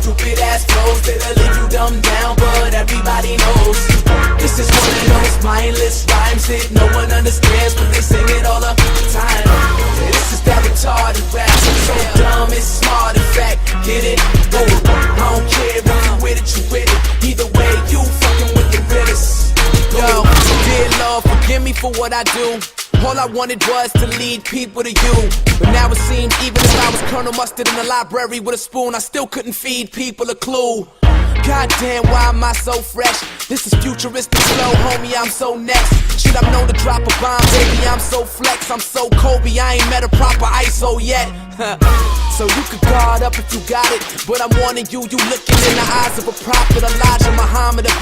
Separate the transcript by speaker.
Speaker 1: stupid ass flows that'll leave you dumb down, but everybody knows this is one of those mindless rhymes that no one understands, but they sing it all the time. This is that retarded rap, so dumb it's smart, in fact, get it? Whoa. I don't care if you with it, you with it. Either way, you fucking with the realest. Yo, dear Lord, forgive me for what I do. All I wanted was to lead people to you. But now it seems even if I was Colonel Mustard in the library with a spoon, I still couldn't feed people a clue. Goddamn, why am I so fresh? This is futuristic flow, homie, I'm so next. Shit, I'm known to drop a bomb, baby, I'm so flex. I'm so Kobe, I ain't met a proper ISO yet. So you could guard up if you got it, but I'm warning you, you looking in the eyes of a prophet, Elijah Muhammad.